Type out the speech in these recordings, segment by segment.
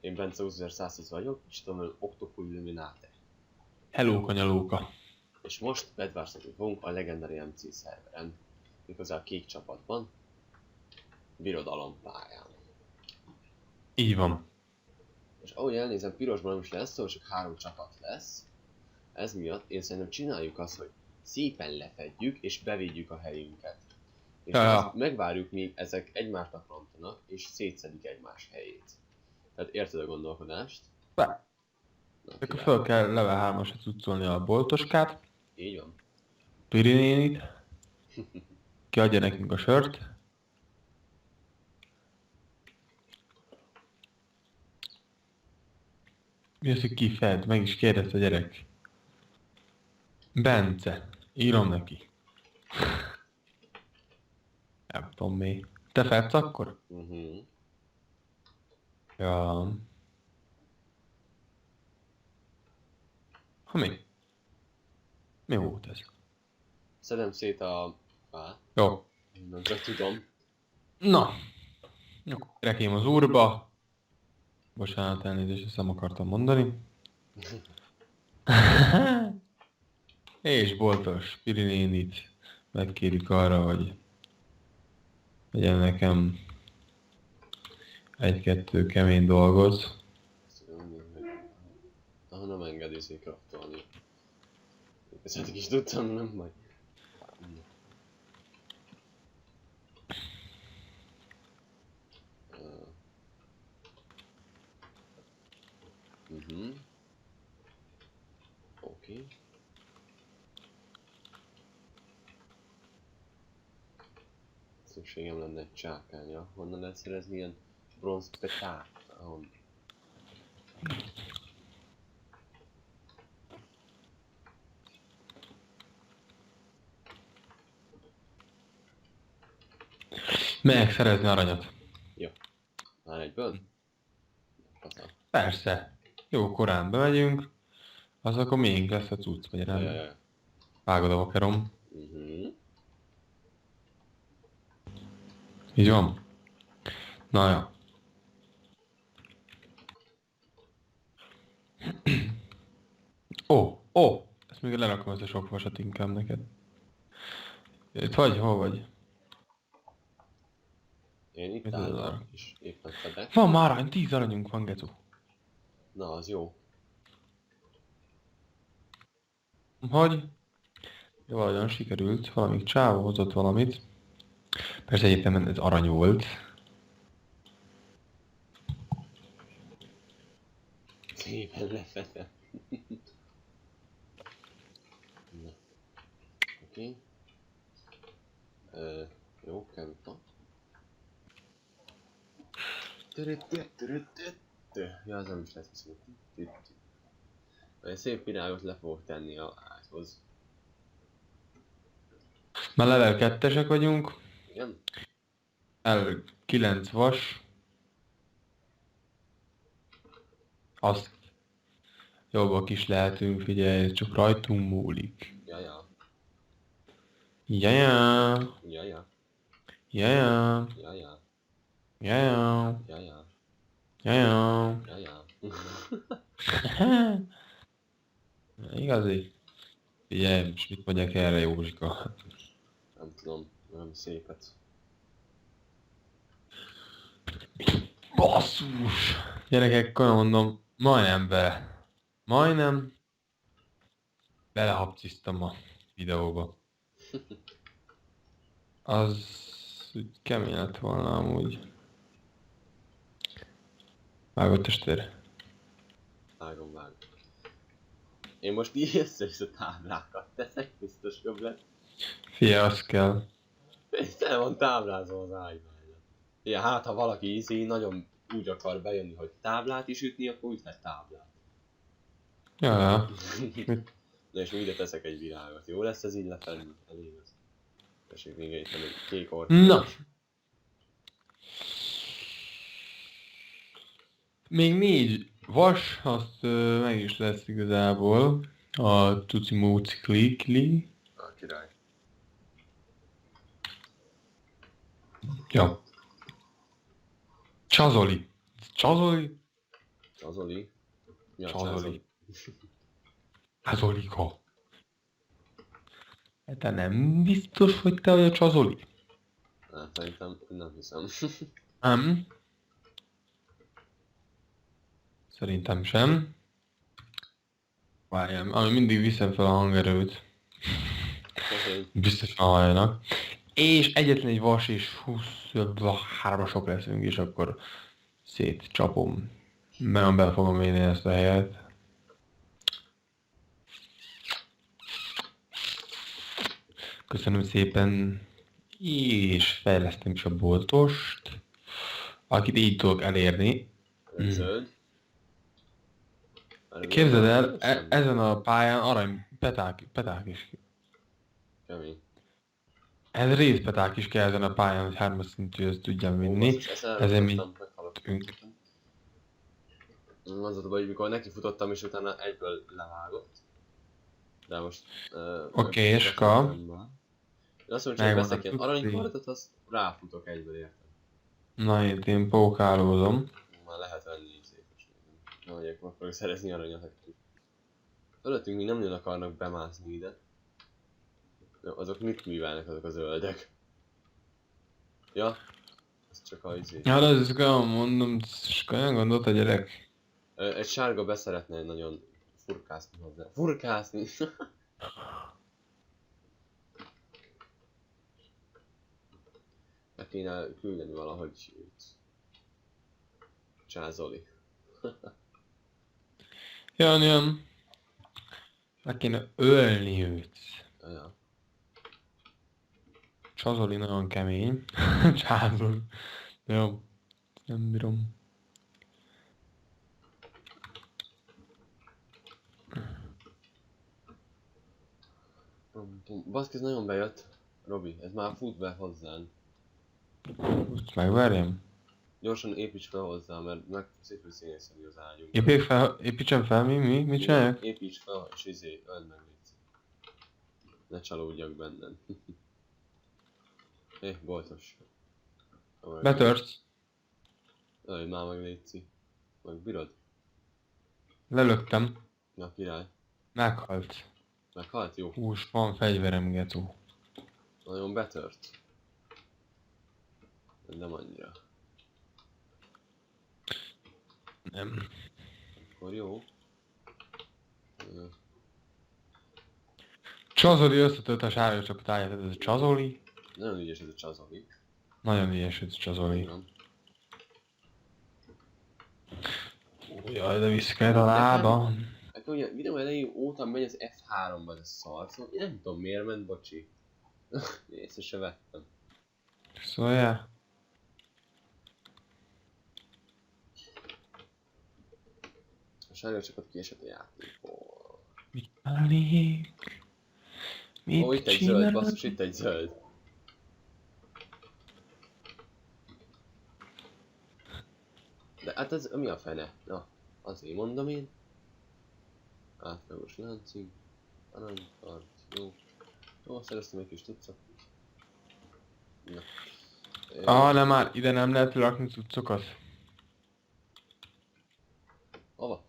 Én Bence 20110 vagyok, és tudom, Octopu Illuminate. Hello, kanyalóka. És most bedvárszolni fogunk a Legendary MC szerveren, méghozzá a kék csapatban, birodalom pályán. Így van. És ahogy elnézem, pirosban nem is lesz szó, csak 3 csapat lesz. Ez miatt én szerintem csináljuk azt, hogy szépen lefedjük és bevédjük a helyünket. És Ja. megvárjuk, míg ezek egymásnak rontanak, és szétszedik egymás helyét. Tehát érted a gondolkodást? Bár. Akkor fel kell level 3-asra cuccolni a boltoskát, Így van. Pirinénit, kiadja nekünk a sört. Mi az, hogy kifed? Meg is kérdezte a gyerek. Bence. Írom neki. Nem tudom mi. Te fedsz akkor? Ja. Ha mi? Mi volt ez? Szedem szét a fát. Jó. Nem csak tudom. Na. Akkor rekém az úrba. Bocsánat, elnézést, ezt nem akartam mondani. És boltos Pirinénit megkérjük arra, hogy legyen nekem egy-kettő kemény dolgot. Nem engedi székraftolni. Ezt eddig is tudtam, nem baj. Oké. Szükségem lenne egy csákánya. Honnan lehet szerezni ilyen bronz petát? Megyek szerezni aranyat. Jó. Már egyből? Aztán. Persze. Jó korán bemegyünk. Az akkor miénk lesz a cucc, vagy rendben. Vágod a vakerom. Így van. Na jó. Ó, ezt még lerakom, ezt a sok vasat inkább neked. Itt vagy? Hol vagy? Én itt állok, és éppen fedek. Van már arany, 10 aranyunk van, Gecu. Na, az jó. Hogy? De valahogyan sikerült, valamik csávó hozott valamit. Persze egyébként ez arany volt. Szépen lefedem. Oké. Jó, kempa. Ja, az nem is lesz viszont. Egy szép virágot le fogok tenni a ágyhoz. Már level 2-esek vagyunk. Igen? 9 vas. Azt jobbak is lehetünk, figyelj, ez csak rajtunk múlik. Jaja. Jaja. Jaja. Jaja. Jaja. Jaja. Jaja. Jaja. Jaja. Igazi? Figyelj, most mit mondjak erre, Józsika? Nem tudom, nem szépet. Basszus! Gyerekek, olyan mondom, majdnem belehapciztam a videóba. Az úgy kemény lett volna amúgy. Vágott testvér? Vágom. Én most így össze-vissza táblákat teszek, biztos jobb lett. Fie, az kell. Tele van táblázva az ágyban. Ja, hát ha valaki nagyon úgy akar bejönni, hogy táblát is ütni, akkor üthet táblát. Ja. Na és még ide teszek egy virágot. Jó lesz ez így lefenni? Elég az. Tessék még egy kék orkát. Na! Még 4 vas, azt meg is lesz igazából. A Tuci Móci Klikli. A király. Ja. Csazoli. Csazoli? Csazoli? Mi a Csazoli. Csazoli? Csazolika. Te nem biztos, hogy te vagy a Csazoli? Hát szerintem nem hiszem. Nem. Szerintem sem. Várjál, ami mindig viszem fel a hangerőt. Biztosan halljanak. És egyetlen egy vas és 23-asok leszünk, és akkor szétcsapom. Nagyon be fogom vinni ezt a helyet. Köszönöm szépen. És fejlesztem is a boltost, akit így tudok elérni. Zöld. Képzeld el, ezen a pályán arany peták is. Kemény. Ez részpeták is kell ezen a pályán, hogy 3-as szintű ezt tudjam vinni. Ezért mi ünk. Az a baj, hogy mikor neki futottam és utána egyből levágott. De most... Okéska. De azt mondom, hogy veszek ilyen aranykardot, azt ráfutok egyből, érted? Na itt én pókálózom. Már lehet venni így szépes. Nem vagyok, meg fogok szerezni aranyat. Fölöttünk még nem nagyon akarnak bemászni ide. Jó, azok mit művelnek azok a zöldek? Ja, ez csak a izé. Ja, de ez mondom, olyan gondolt a gyerek. Egy sárga beszeretne nagyon furkászni hozzá. Furkászni! Meg kéne küldeni valahogy őt. Csázoli. Jön. Meg kéne ölni őt. Ja. Csazoli nagyon kemény. Csázoli. Jó. Nem bírom. Baszki, ez nagyon bejött. Robi, ez már fut be hozzánk. Most megverjem? Gyorsan építs fel hozzá, mert meg szépen színészetű az ágyunk. Építsem fel, mit csinálják? Építs fel, és öld meg légy. Ne csalódjak benned. Boltos. Betört. Öld már meg légy. Meg bírod? Lelöktem. Na király. Meghalt. Meghalt? Jó. Hús, van fegyverem, getó. Nagyon betört. Nem annyira. Nem. Akkor jó. Csazoli összetört a sárga csapatáját, ez a Csazoli. Nagyon ügyes ez a Csazoli. Nagyon ügyes ez a Csazoli. Jaj, de vissza a lába. Akkor ugye videó elején óta megy az F3-ba ez a szar, szóval én nem tudom miért ment, bocsi. Észre se vettem. Szóljál. A sárga csapat kiesett a játékból. Mit csinálnék? Ó, itt egy zöld, basszus, itt egy zöld. De hát ez mi a fene? Na, azért mondom én. Átlagos láncig. Aranykard, jó. Jó, szereztem egy kis tucat. Na. Nem már, ide nem lehet rakni cuccokat. Hova?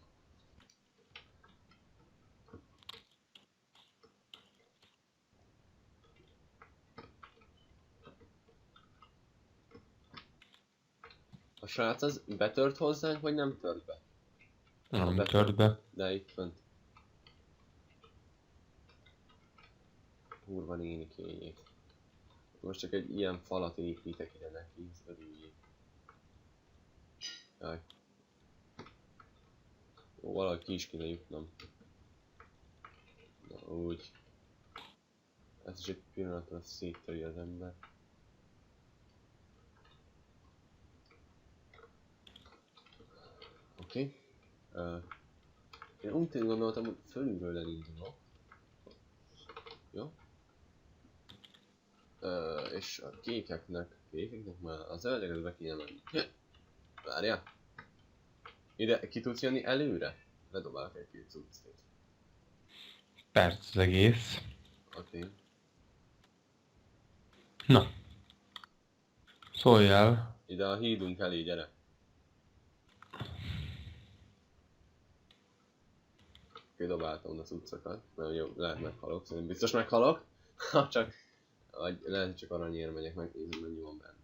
A srác az betört hozzánk, vagy nem tört be? Nem tört be. De itt fönt. Kurva néni kényét. Most csak egy ilyen falat építek ide neki, örüljék. Jaj. Jó, valahogy ki is kéne jutnom. Na úgy. Ez is egy pillanatra széttöri az ember. Oké. Én úgy gondoltam, hogy fölülről elindulok. Jó? És a kékeknek már az zöldeket be kéne menni. Várjál! Ide ki tudsz jönni előre? Ledobálok egy-két cuccét. Perc az egész. Oké. Na. Szóljál. Ide a hídunk elé, gyere. Kidobáltam a cuccokat, mert jó, lehet meghalok, szerintem biztos meghalok. Ha csak, vagy lehet csak aranyért megyek, megnézem mennyi van bent.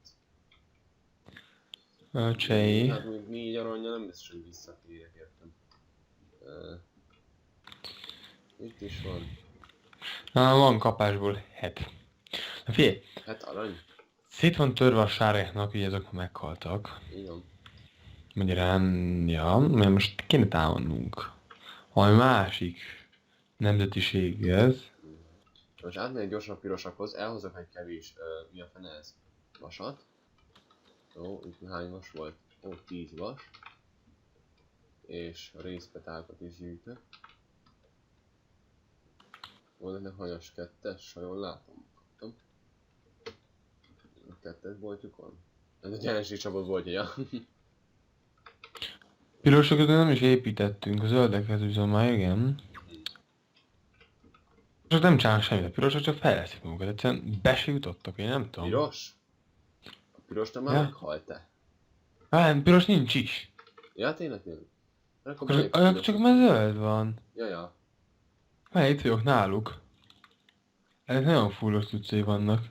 Öcsei. Hát még 4 aranyja nem biztos, hogy visszatérek, értem. Itt is van. Van kapásból 7. Na figyelj, Hát arany. szét van törve a sárgáknak, így azok meghaltak. Igen. Magyarán, ja, mert most kéne támadnunk. Valami másik nemzetiség ez. Most átmegyek gyorsan a pirosakhoz, elhozok egy kevés, mi a fene ez? Vasat. Jó, itt hány vas volt? Ó, 10 vas. És a részpetákat is gyűjtök. Volt ennek hanyas 2-es, ha jól látom. Kaptam. 2-es boltjuk van? Ez egy jelenség csapott boltja, ja. Pirosokat nem is építettünk, a zöldekhez viszont már igen. Csak nem csinálnak semmit, a pirosok csak fejlesztik magukat, egyszerűen be se jutottak, én nem tudom. Piros? A piros nem már Ja. meghalt-e? Hát, piros nincs is. Ja, tényleg? Akkor Csak már zöld van. Ja. Már itt vagyok náluk. Ezek nagyon fullos cuccai vannak.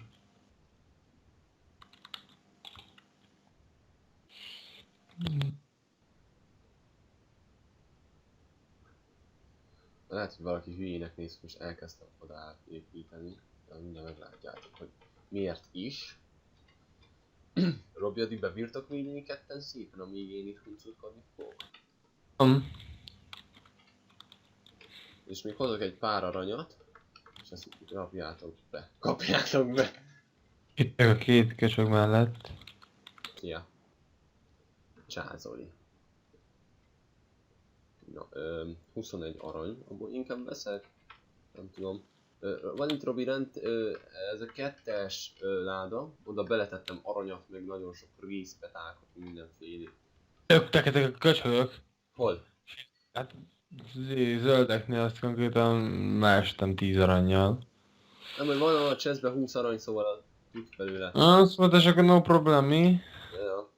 Lehet, hogy valaki hülyének néz, és elkezdtem oda átépíteni. De mindjárt meglátjátok, hogy miért is. Robi, addig bebírtok védeni ketten szépen, amíg én itt huncutkodni fogok. És még hozok egy pár aranyat, és ezt rapjátok be. Kapjátok be! Itt meg a két köcsög mellett. Ja. Csázoli. Na, 21 arany, abból inkább veszek. Nem tudom. Van itt Robi rend, ez a 2-es láda, oda beletettem aranyat, meg nagyon sok részpetákat, mindenféle. Töktek ezek a köcsögök. Hol? Hát zöldeknél azt konkrétan már estem 10 arannyal. Nem, hogy van a chestbe 20 arany, szóval a tük belőle. Azt mondta, és akkor no problem, mi? Ja.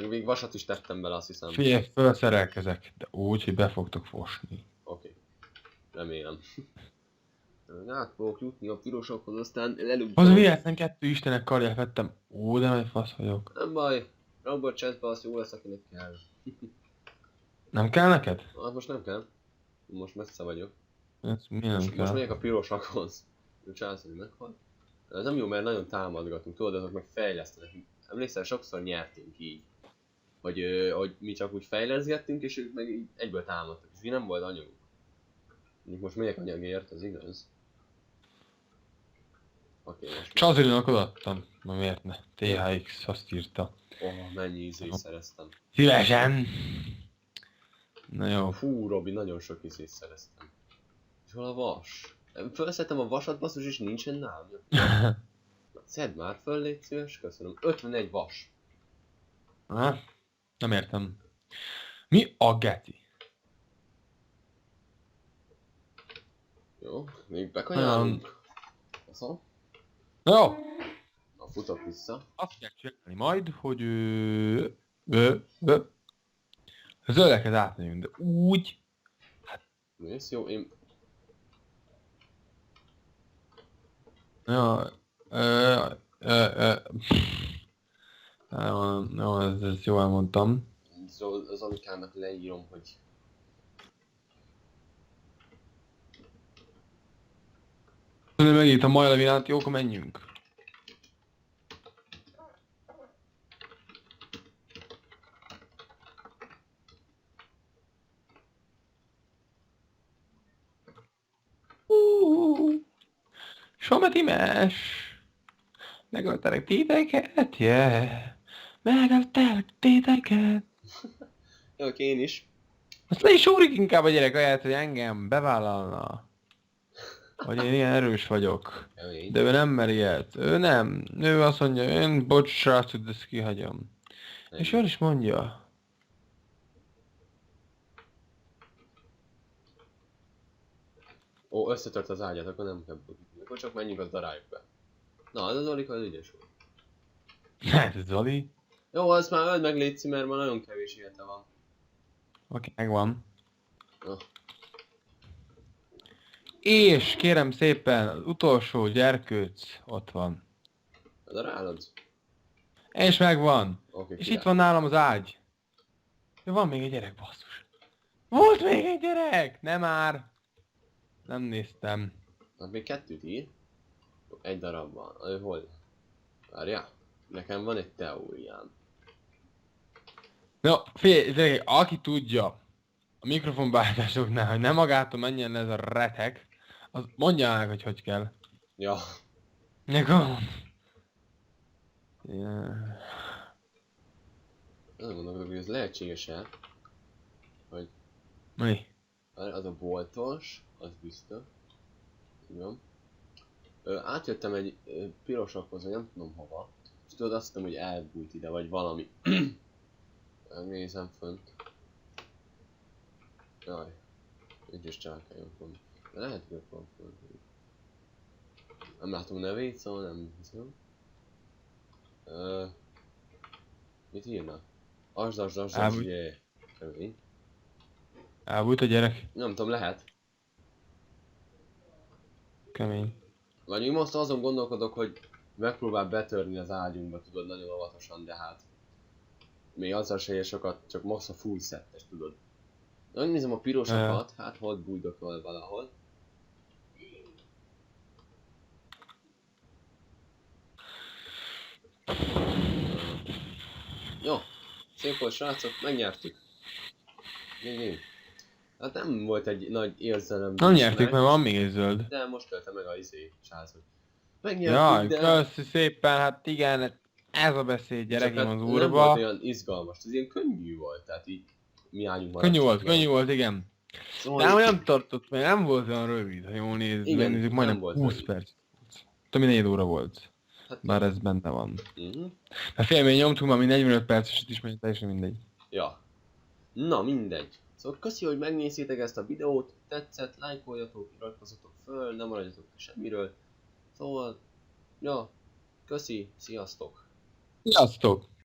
Még vasat is tettem bele, azt hiszem. Figyelj, felszerelkezek, de úgy, hogy be fogtok fosni. Oké. Remélem. Át fogok jutni a pirosokhoz, aztán lelugom. Az véletlen 2 istenek karját vettem. Ó, de nagy fasz vagyok. Nem baj. Robot chestbe az jó lesz, akinek kell. Nem kell neked? Hát most nem kell. Most messze vagyok. Ez mi nem Most kell? megyek a pirosakhoz. Ő császolni meghalt. Ez nem jó, mert nagyon támadgatunk, tudod, azok meg fejlesztenek. Emlékszel, sokszor nyertünk így. Hogy mi csak úgy fejleszgettünk, és ők meg így egyből támadtak. És így nem volt anyaguk. Mondjuk most megyek anyagért, ez igaz. Oké, most... Csazilinak odaadtam. Na miért ne? THX azt írta. Mennyi ízét szereztem. Szívesen! Na jó. Fú, Robi, nagyon sok ízét szereztem. És hol a vas? Felszettem a vasat, basszus, és nincsen nálam. Na, szedd már föl, légy szíves, köszönöm. 51 vas. Ha? Nem értem. Mi a geci? Jó, még bekajálunk. Azon. Jó! Na, futok vissza. Azt kell csinálni majd, hogy a zöldeket átmegyünk, de úgy... Mész, jó, én... Ja, nem, ezt jól elmondtam. Zolikának leírom, hogy... Megint a majlavinát, jó, akkor menjünk. Sometimes! Megöltelek titeket, yeah! Megöltelek titeket! Jó, én is. Azt le is úrik inkább a gyerek ahelyett, hogy engem bevállalna. Hogy én ilyen erős vagyok. Kemény. De ő nem mer ilyet. Ő nem. Ő azt mondja, én bocs srácot, de ezt kihagyom. És ő is mondja. Ó, összetört az ágyat, akkor nem kell bukni. Akkor csak menjünk, az daráljuk be. Na, az Zolika az ügyes volt. Hát Zoli. Jó, azt már öld meg, létszi, mert már nagyon kevés élete van. Oké, megvan. Na. És kérem szépen, az utolsó gyerkőc ott van. De nálad? És megvan. Oké, És király. itt van nálam az ágy. Ja, van még egy gyerek, basszus. Volt még egy gyerek! Nem már. Nem néztem. Hát még 2-t ír. Egy darab van. Ő hol? Várjál. Nekem van egy teóriám. No, figyelj, aki tudja a mikrofonbeállításoknál, hogy nem magától menjen le ez a retek, az mondja meg, hogy hogy kell. Ja. Nekem. Yeah. Azon gondolkodok, hogy ez lehetséges-e, hogy Mi? az a boltos, az biztos. Igen. Átjöttem egy pirosokhoz, vagy nem tudom hova. És tudod, azt hittem, hogy elbújt ide, vagy valami. Megnézem fönt. Jaj. Nincs is csákáljon fönt. De lehet, hogy ott van fönt. Nem látom nevét, szóval nem hiszem. Mit írnak? Asd, Elbújt. yeah. Kemény. Elbújt a gyerek. Nem tudom, lehet. Kemény. Vagy még most azon gondolkodok, hogy megpróbál betörni az ágyunkba, tudod, nagyon óvatosan, de hát... Még azzal se ér sokat, csak max a full settes, tudod. Megnézem a pirosakat, hát hol bújdokol valahol. Jó, szép volt srácok, megnyertük. Még. Hát nem volt egy nagy érzelem. Nem nyertük, mert van még egy zöld. De most tölte meg a srác, hogy Jaj, megnyertük, de... köszi szépen, hát igen, ez a beszéd gyerekem Csak az hát nem volt úrba. olyan izgalmas, ez ilyen könnyű volt, tehát így mi állunk Könnyű volt, igen. Szóval De nem tartott, mert nem volt olyan rövid, ha jól Igen, nézzük, nem majdnem volt 20 rövid. perc. Több mint 4 óra volt. Hát, Bár ez benne van. uh-huh. Hát félmény nyomtunk már, mi 45 perceset is, mert teljesen mindegy. Ja. Na mindegy. Szóval köszi, hogy megnéztétek ezt a videót, tetszett, lájkoljatok, iratkozzatok föl, nem maradjatok semmiről. Szóval, ja, köszi, sziasztok! Sziasztok!